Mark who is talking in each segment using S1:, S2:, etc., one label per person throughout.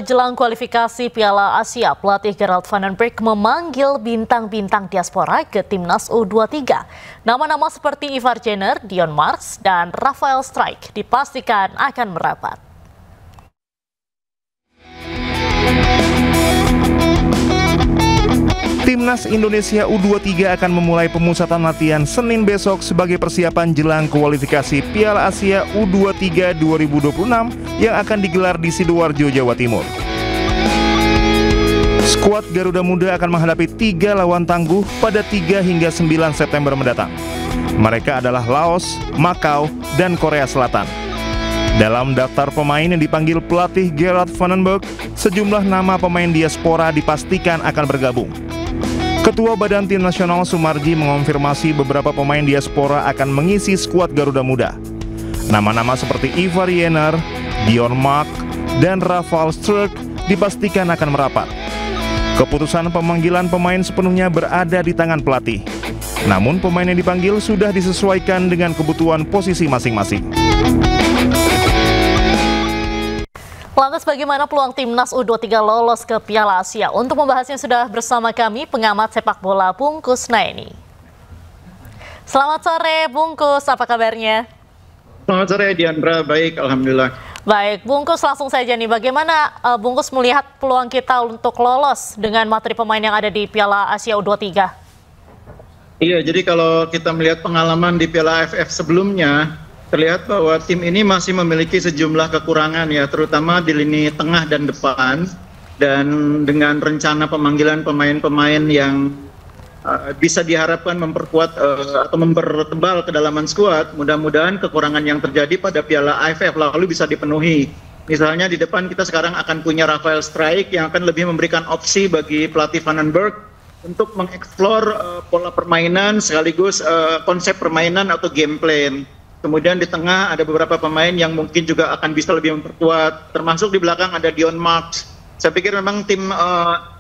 S1: Jelang kualifikasi Piala Asia, pelatih Gerald Van den Berg memanggil bintang-bintang diaspora ke Timnas U23. Nama-nama seperti Ivar Jenner, Dion Marks, dan Rafael Struijk dipastikan akan merapat.
S2: Timnas Indonesia U23 akan memulai pemusatan latihan Senin besok sebagai persiapan jelang kualifikasi Piala Asia U23 2026 yang akan digelar di Sidoarjo, Jawa Timur. Skuad Garuda Muda akan menghadapi 3 lawan tangguh pada 3 hingga 9 September mendatang. Mereka adalah Laos, Makau, dan Korea Selatan. Dalam daftar pemain yang dipanggil pelatih Gerald Van den Berg, sejumlah nama pemain diaspora dipastikan akan bergabung. Ketua Badan Tim Nasional Sumarji mengonfirmasi beberapa pemain diaspora akan mengisi skuad Garuda Muda. Nama-nama seperti Ivar Jenner, Dion Marks, dan Rafael Struijk dipastikan akan merapat. Keputusan pemanggilan pemain sepenuhnya berada di tangan pelatih. Namun pemain yang dipanggil sudah disesuaikan dengan kebutuhan posisi masing-masing.
S1: Lantas bagaimana peluang Timnas U23 lolos ke Piala Asia? Untuk membahasnya sudah bersama kami pengamat sepak bola Bungkus Naeni. Selamat sore Bungkus, apa kabarnya?
S3: Selamat sore Diandra, baik alhamdulillah.
S1: Baik, Bungkus langsung saja nih, bagaimana Bungkus melihat peluang kita untuk lolos dengan materi pemain yang ada di Piala Asia U23?
S3: Iya, jadi kalau kita melihat pengalaman di Piala AFF sebelumnya, terlihat bahwa tim ini masih memiliki sejumlah kekurangan ya, terutama di lini tengah dan depan. Dan dengan rencana pemanggilan pemain-pemain yang bisa diharapkan memperkuat atau mempertebal kedalaman skuad, mudah-mudahan kekurangan yang terjadi pada Piala AFF lalu bisa dipenuhi. Misalnya di depan kita sekarang akan punya Rafael Struijk yang akan lebih memberikan opsi bagi pelatih Van den Berg untuk mengeksplor pola permainan sekaligus konsep permainan atau game plan. Kemudian di tengah ada beberapa pemain yang mungkin juga akan bisa lebih memperkuat, termasuk di belakang ada Dion Marks. Saya pikir memang tim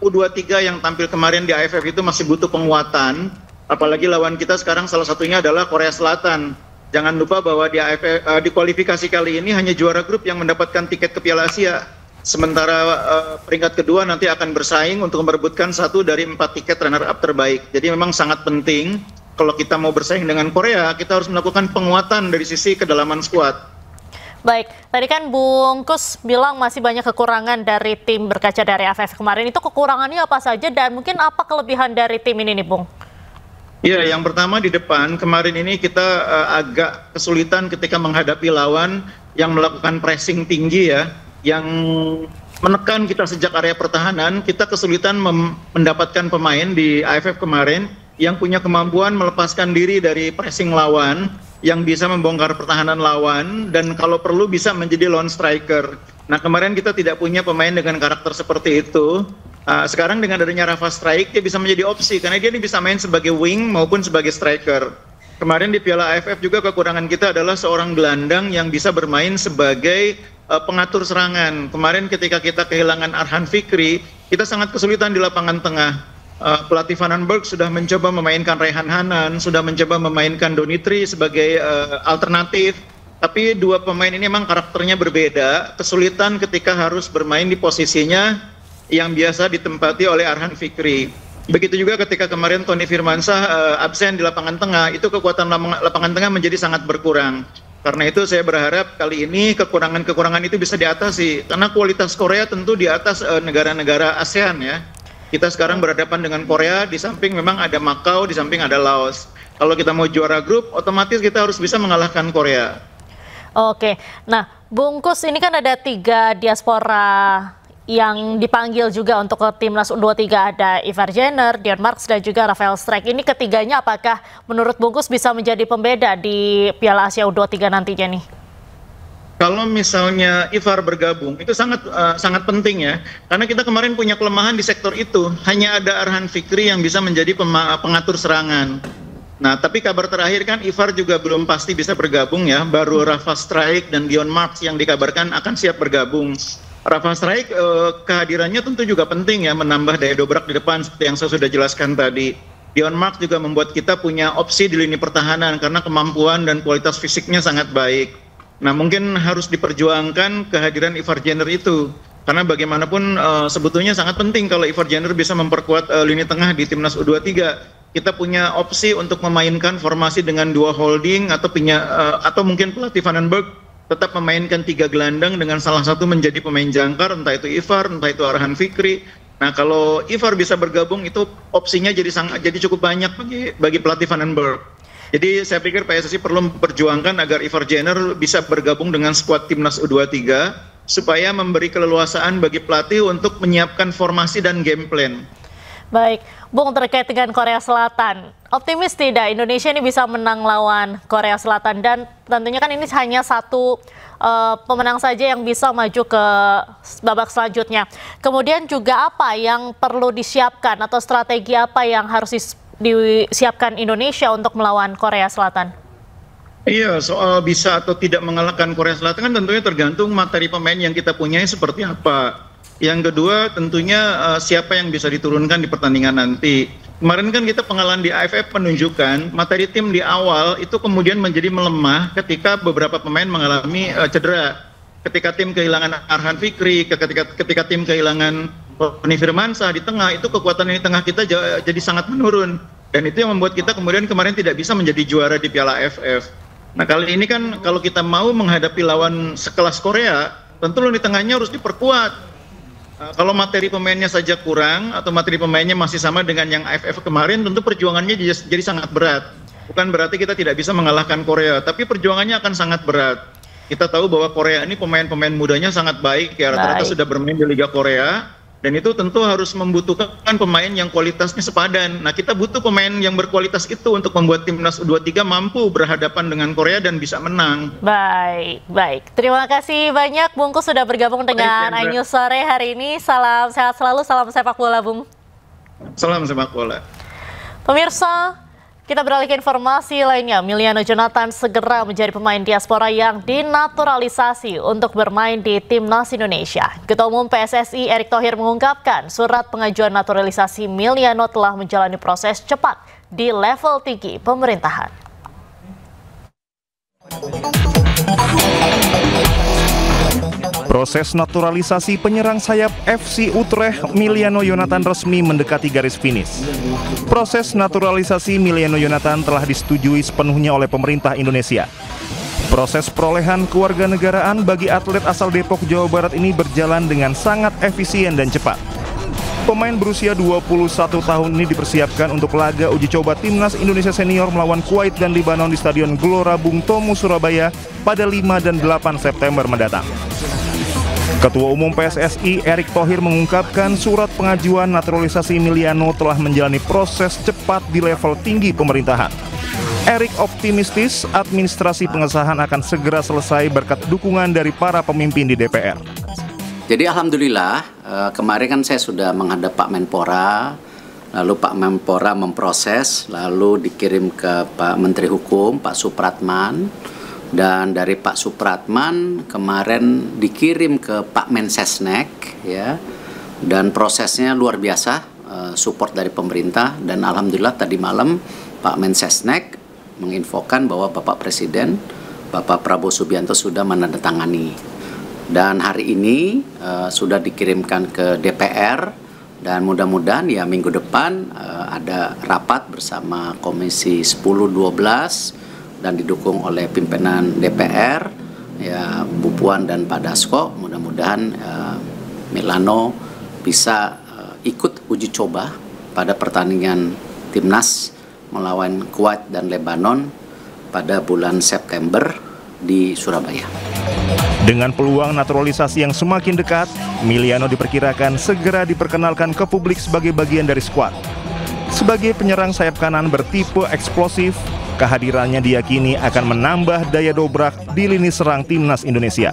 S3: U23 yang tampil kemarin di AFF itu masih butuh penguatan, apalagi lawan kita sekarang salah satunya adalah Korea Selatan. Jangan lupa bahwa di AFF, di kualifikasi kali ini hanya juara grup yang mendapatkan tiket ke Piala Asia. Sementara peringkat kedua nanti akan bersaing untuk merebutkan 1 dari 4 tiket runner-up terbaik. Jadi memang sangat penting. Kalau kita mau bersaing dengan Korea, kita harus melakukan penguatan dari sisi kedalaman skuad.
S1: Baik, tadi kan Bungkus bilang masih banyak kekurangan dari tim berkaca dari AFF kemarin. Itu kekurangannya apa saja dan mungkin apa kelebihan dari tim ini nih, Bung?
S3: Iya, yang pertama di depan, kemarin ini kita agak kesulitan ketika menghadapi lawan yang melakukan pressing tinggi ya, yang menekan kita sejak area pertahanan. Kita kesulitan mendapatkan pemain di AFF kemarin yang punya kemampuan melepaskan diri dari pressing lawan, yang bisa membongkar pertahanan lawan, dan kalau perlu bisa menjadi lone striker. Nah kemarin kita tidak punya pemain dengan karakter seperti itu. Sekarang dengan adanya Rafael Struijk, dia bisa menjadi opsi, karena dia bisa main sebagai wing maupun sebagai striker. Kemarin di Piala AFF juga kekurangan kita adalah seorang gelandang yang bisa bermain sebagai pengatur serangan. Kemarin ketika kita kehilangan Arhan Fikri, kita sangat kesulitan di lapangan tengah. Pelatih Van den Berg sudah mencoba memainkan Rehan Hanan, sudah mencoba memainkan Donitri sebagai alternatif, tapi dua pemain ini memang karakternya berbeda, kesulitan ketika harus bermain di posisinya yang biasa ditempati oleh Arhan Fikri. Begitu juga ketika kemarin Tony Firmansyah absen di lapangan tengah, itu kekuatan lapangan tengah menjadi sangat berkurang. Karena itu saya berharap kali ini kekurangan-kekurangan itu bisa diatasi, karena kualitas Korea tentu di atas negara-negara ASEAN ya. Kita sekarang berhadapan dengan Korea, di samping memang ada Makau, di samping ada Laos. Kalau kita mau juara grup, otomatis kita harus bisa mengalahkan Korea.
S1: Oke, nah Bungkus ini kan ada 3 diaspora yang dipanggil juga untuk ke Timnas U23, ada Ivar Jenner, Dion Marks, dan juga Rafael Struijk. Ini ketiganya apakah menurut Bungkus bisa menjadi pembeda di Piala Asia U23 nantinya nih?
S3: Kalau misalnya Ivar bergabung, itu sangat penting ya, karena kita kemarin punya kelemahan di sektor itu. Hanya ada Arhan Fikri yang bisa menjadi pengatur serangan. Nah, tapi kabar terakhir kan Ivar juga belum pasti bisa bergabung ya. Baru Rafael Struijk dan Dion Marks yang dikabarkan akan siap bergabung. Rafael Struijk kehadirannya tentu juga penting ya, menambah daya dobrak di depan seperti yang saya sudah jelaskan tadi. Dion Marks juga membuat kita punya opsi di lini pertahanan karena kemampuan dan kualitas fisiknya sangat baik. Nah mungkin harus diperjuangkan kehadiran Ivar Jenner itu. Karena bagaimanapun sebetulnya sangat penting kalau Ivar Jenner bisa memperkuat lini tengah di timnas U23. Kita punya opsi untuk memainkan formasi dengan dua holding atau mungkin pelatih Vandenberg tetap memainkan 3 gelandang dengan salah satu menjadi pemain jangkar, entah itu Ivar, entah itu Arhan Fikri. Nah, kalau Ivar bisa bergabung itu opsinya jadi cukup banyak bagi pelatih Vandenberg. Jadi saya pikir PSSI perlu memperjuangkan agar Ivar Jenner bisa bergabung dengan skuad timnas U23 supaya memberi keleluasaan bagi pelatih untuk menyiapkan formasi dan game plan.
S1: Baik, Bung, terkait dengan Korea Selatan, optimis tidak Indonesia ini bisa menang lawan Korea Selatan? Dan tentunya kan ini hanya satu pemenang saja yang bisa maju ke babak selanjutnya. Kemudian juga apa yang perlu disiapkan atau strategi apa yang harus disiapkan Indonesia untuk melawan Korea Selatan?
S3: Iya, soal bisa atau tidak mengalahkan Korea Selatan kan tentunya tergantung materi pemain yang kita punyai seperti apa. Yang kedua tentunya siapa yang bisa diturunkan di pertandingan nanti. Kemarin kan kita pengalaman di AFF menunjukkan materi tim di awal itu kemudian menjadi melemah ketika beberapa pemain mengalami cedera. Ketika tim kehilangan Arhan Fikri, ketika tim kehilangan Roni Firmansyah di tengah, itu kekuatan di tengah kita jadi sangat menurun. Dan itu yang membuat kita kemudian kemarin tidak bisa menjadi juara di Piala AFF. Nah, kali ini kan kalau kita mau menghadapi lawan sekelas Korea, tentu lini tengahnya harus diperkuat. Kalau materi pemainnya saja kurang atau materi pemainnya masih sama dengan yang AFF kemarin, tentu perjuangannya jadi sangat berat. Bukan berarti kita tidak bisa mengalahkan Korea, tapi perjuangannya akan sangat berat. Kita tahu bahwa Korea ini pemain-pemain mudanya sangat baik, ya rata-rata sudah bermain di Liga Korea. Dan itu tentu harus membutuhkan pemain yang kualitasnya sepadan. Nah, kita butuh pemain yang berkualitas itu untuk membuat timnas U23 mampu berhadapan dengan Korea dan bisa menang.
S1: Baik. Terima kasih banyak Bungkus sudah bergabung dengan iNews sore hari ini. Salam sehat selalu, salam sepak bola, Bung.
S3: Salam sepak bola.
S1: Pemirsa, kita beralih ke informasi lainnya. Miliano Jonathan segera menjadi pemain diaspora yang dinaturalisasi untuk bermain di Timnas Indonesia. Ketua Umum PSSI Erick Thohir mengungkapkan surat pengajuan naturalisasi Miliano telah menjalani proses cepat di level tinggi pemerintahan.
S2: Proses naturalisasi penyerang sayap FC Utrecht Miliano Jonathan resmi mendekati garis finish. Proses naturalisasi Miliano Jonathan telah disetujui sepenuhnya oleh pemerintah Indonesia. Proses perolehan kewarganegaraan bagi atlet asal Depok, Jawa Barat ini berjalan dengan sangat efisien dan cepat. Pemain berusia 21 tahun ini dipersiapkan untuk laga uji coba Timnas Indonesia Senior melawan Kuwait dan Libanon di Stadion Gelora Bung Tomo, Surabaya pada 5 dan 8 September mendatang. Ketua Umum PSSI Erick Thohir mengungkapkan surat pengajuan naturalisasi Miliano telah menjalani proses cepat di level tinggi pemerintahan. Erick optimistis administrasi pengesahan akan segera selesai berkat dukungan dari para pemimpin di DPR.
S4: Jadi alhamdulillah kemarin kan saya sudah menghadap Pak Menpora, lalu Pak Menpora memproses, lalu dikirim ke Pak Menteri Hukum, Pak Supratman. Dan dari Pak Supratman kemarin dikirim ke Pak Mensesnek, ya, dan prosesnya luar biasa, support dari pemerintah. Dan alhamdulillah tadi malam Pak Mensesnek menginfokan bahwa Bapak Presiden, Bapak Prabowo Subianto sudah menandatangani. Dan hari ini sudah dikirimkan ke DPR dan mudah-mudahan ya minggu depan ada rapat bersama Komisi 10-12 dan didukung oleh pimpinan DPR, ya Bu Puan dan Pak Dasko. Mudah-mudahan Milano bisa ikut uji coba pada pertandingan Timnas melawan Kuwait dan Lebanon pada bulan September di Surabaya.
S2: Dengan peluang naturalisasi yang semakin dekat, Miliano diperkirakan segera diperkenalkan ke publik sebagai bagian dari skuad. Sebagai penyerang sayap kanan bertipe eksplosif, kehadirannya diyakini akan menambah daya dobrak di lini serang Timnas Indonesia.